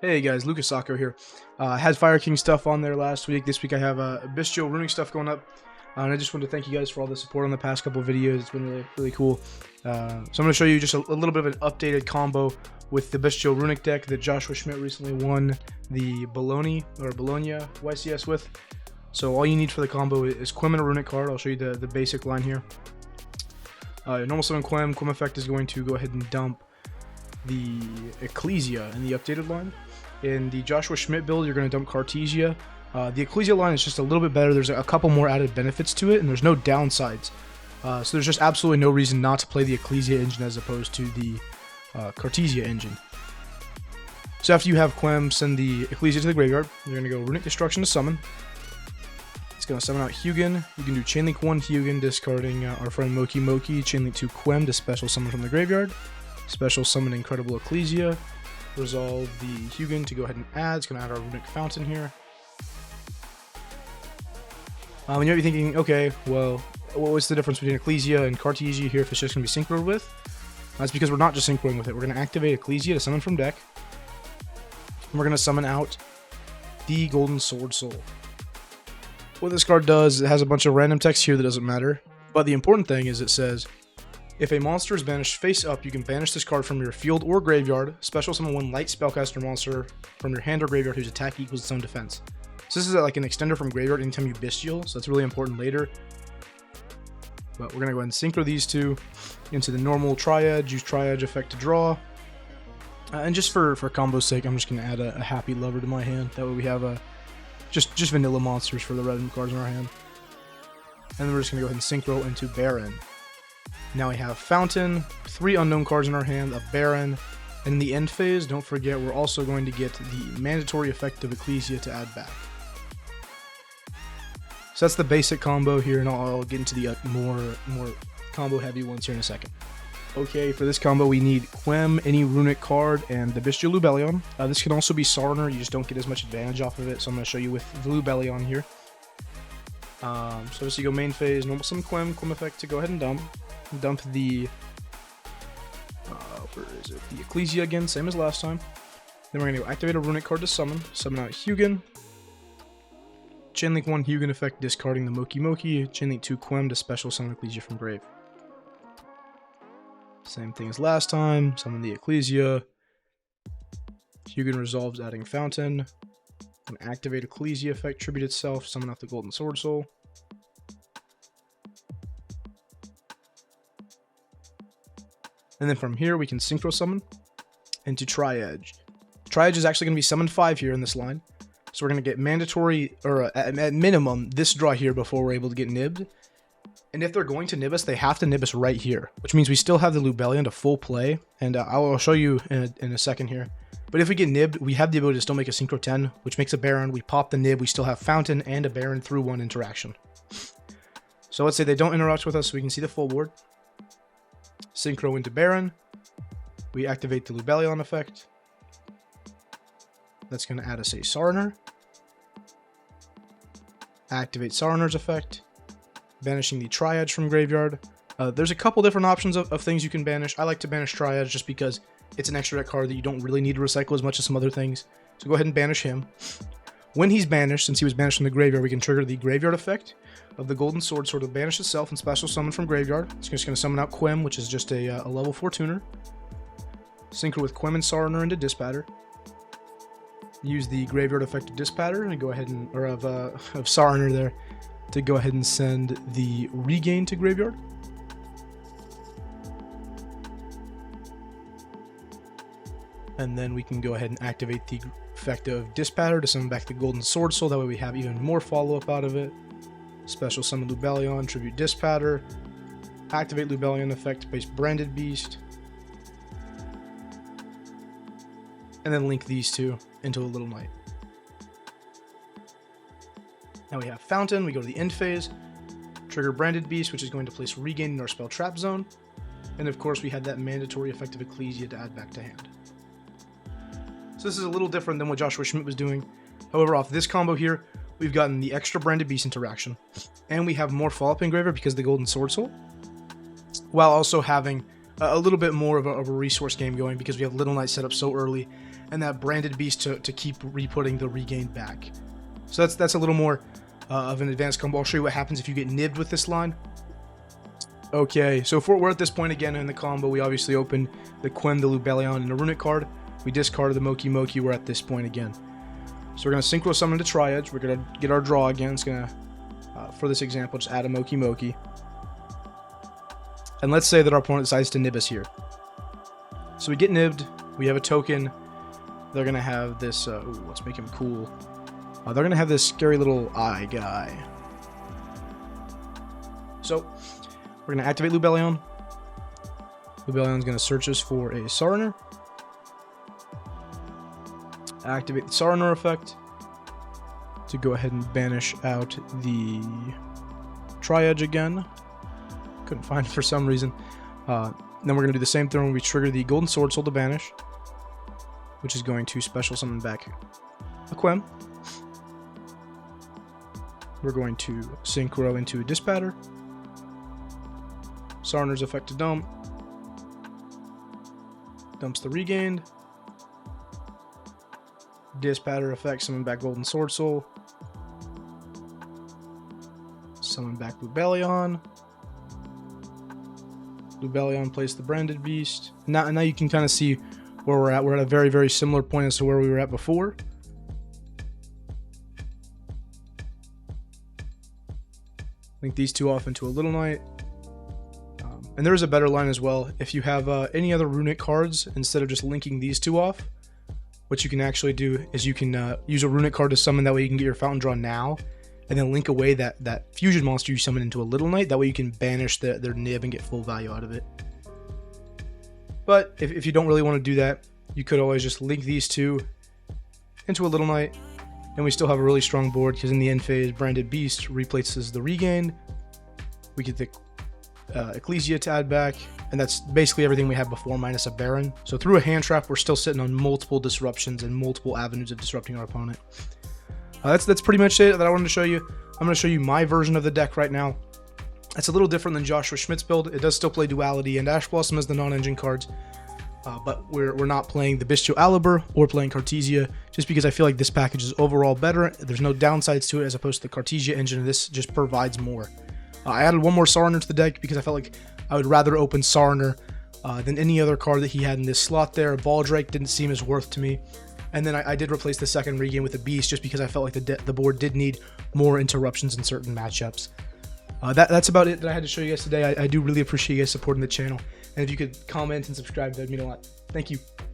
Hey guys, Lucas Sacco here. Had Fire King stuff on there last week. This week I have Bystial Runick stuff going up. And I just wanted to thank you guys for all the support on the past couple of videos. It's been really cool. So I'm going to show you just a little bit of an updated combo with the Bystial Runick deck that Joshua Schmidt recently won the Bologna YCS with. So all you need for the combo is Quem and a Runick card. I'll show you the basic line here. Normal summon Quem. Quem effect is going to go ahead and dump the Ecclesia in the updated line. In the Joshua Schmidt build, you're going to dump Cartesia. The Ecclesia line is just a little bit better. There's a couple more added benefits to it, and there's no downsides. So there's just absolutely no reason not to play the Ecclesia engine as opposed to the Cartesia engine. So after you have Quem send the Ecclesia to the graveyard, you're going to go Runick Destruction to summon. It's going to summon out Hugin. You can do Chainlink 1 Hugin, discarding our friend Moki Moki. Chainlink 2 Quem to special summon from the graveyard. Special summon Incredible Ecclesia. Resolve the Hugin to go ahead and add. It's going to add our Runick Fountain here. You might be thinking, okay, well, what's the difference between Ecclesia and Cartesia here if it's just going to be synchroed with? That's because we're not just synchroing with it. We're going to activate Ecclesia to summon from deck. And we're going to summon out the Golden Sword Soul. What this card does, it has a bunch of random text here that doesn't matter. But the important thing is it says, if a monster is banished face up, you can banish this card from your field or graveyard. Special summon one light spellcaster monster from your hand or graveyard whose attack equals its own defense. So this is like an extender from graveyard anytime you Bystial, so that's really important later. But we're going to go ahead and synchro these two into the normal Triad, use Triad effect to draw. And just for combo's sake, I'm just going to add a Happy Lover to my hand. That way we have just vanilla monsters for the random cards in our hand. And then we're just going to go ahead and synchro into Baron. Now we have Fountain, 3 unknown cards in our hand, a Baron, and in the end phase, don't forget, we're also going to get the mandatory effect of Ecclesia to add back. So that's the basic combo here, and I'll get into the more combo heavy ones here in a second. Okay, for this combo we need Quem, any Runick card, and the Bystial Lubellion. This can also be Sarner, you just don't get as much advantage off of it, so I'm going to show you with the Lubellion here. So as you go main phase, normal summon Quem effect to go ahead and dump the, where is it? The Ecclesia again, same as last time. Then we're going to go activate a Runick card to summon out Hugin. Chainlink 1 Hugin effect, discarding the Moki Moki. Chainlink 2 Quem to special summon Ecclesia from grave. Same thing as last time, summon the Ecclesia. Hugin resolves, adding Fountain. And activate Ecclesia effect, tribute itself, summon out the Golden Sword Soul. And then from here, we can Synchro Summon into Triad. Triad is actually going to be summoned 5 here in this line. So we're going to get mandatory, or at minimum, this draw here before we're able to get nibbed. And if they're going to nib us, they have to nib us right here, which means we still have the Lubellion to full play. And I'll show you in a second here. But if we get nibbed, we have the ability to still make a Synchro 10, which makes a Baron. We pop the nib, we still have Fountain and a Baron through 1 interaction. So let's say they don't interact with us, so we can see the full board. Synchro into Baron. We activate the Lubellion effect. That's going to add us a Sarner. Activate Sarner's effect. Banishing the Triads from graveyard. There's a couple different options of things you can banish. I like to banish Triads just because it's an extra deck card that you don't really need to recycle as much as some other things. So go ahead and banish him. When he's banished, since he was banished from the graveyard, we can trigger the graveyard effect of the Golden Sword Sword to banish itself and special summon from graveyard. It's just going to summon out Quem, which is just a level 4 tuner. Synchro with Quem and Sarner into Dispatter. Use the graveyard effect of Dispatter and go ahead and, or of Sarner there, to go ahead and send the Regain to graveyard. And then we can go ahead and activate the effect of Dispatter to summon back the Golden Sword Soul. That way we have even more follow-up out of it. Special summon Lubellion, tribute Dispatter. Activate Lubellion effect, base Branded Beast. And then link these two into a Little Knight. Now we have Fountain, we go to the end phase. Trigger Branded Beast, which is going to place Regain in our spell trap zone. And of course we had that mandatory effect of Ecclesia to add back to hand. So this is a little different than what Joshua Schmidt was doing. However, off this combo here, we've gotten the extra Branded Beast interaction. And we have more follow-up in graveyard because of the Golden Sword Soul. While also having a little bit more of a resource game going because we have Little Knight set up so early. and that branded beast to keep re-putting the regain back. So that's a little more of an advanced combo. I'll show you what happens if you get nibbed with this line. Okay, so if we're at this point again in the combo, we obviously open the Quem, the Lubellion, and the Runick card. We discarded the Moki Moki. We're at this point again. So we're going to Synchro Summon to Triads. We're going to get our draw again. It's going to, for this example, just add a Moki Moki. And let's say that our opponent decides to nib us here. So we get nibbed. We have a token. They're going to have this, ooh, let's make him cool. They're going to have this scary little eye guy. So we're going to activate Lubellion. Lubellion's going to search us for a Sarner. Activate the Sarner effect to go ahead and banish out the Triad again. Couldn't find it for some reason. Then we're going to do the same thing when we trigger the Golden Sword Soul to banish, which is going to special summon back a Quem. We're going to Synchro into a Dispatter. Sarner's effect to dump. Dumps the regained. Dispatter effect, summon back Golden Sword Soul. Summon back Lubellion. Lubellion plays the branded beast. Now you can kind of see where we're at. We're at a very, very similar point as to where we were at before. Link these two off into a Little Knight. And there is a better line as well. If you have any other Runick cards, instead of just linking these two off, what you can actually do is you can use a Runick card to summon. That way you can get your Fountain Draw now, and then link away that fusion monster you summon into a Little Knight. That way you can banish their nib and get full value out of it. But if you don't really want to do that, you could always just link these two into a Little Knight, and we still have a really strong board, because in the end phase, Branded Beast replaces the regain. We get the Ecclesia to add back, and that's basically everything we had before minus a Baron. So through a hand trap, we're still sitting on multiple disruptions and multiple avenues of disrupting our opponent. That's pretty much it that I wanted to show you. I'm going to show you my version of the deck right now. It's a little different than Joshua Schmidt's build. It does still play Duality and Ash Blossom as the non-engine cards, but we're not playing the Bystial Runick or playing Cartesia, just because I feel like this package is overall better. There's no downsides to it as opposed to the Cartesia engine, and this just provides more. I added one more Sarner to the deck because I felt like I would rather open Sarner than any other card that he had in this slot there. Baldrake didn't seem as worth to me. And then I did replace the second regain with a Beast, just because I felt like the board did need more interruptions in certain matchups. That's about it that I had to show you guys today. I do really appreciate you guys supporting the channel. And if you could comment and subscribe, that would mean a lot. Thank you.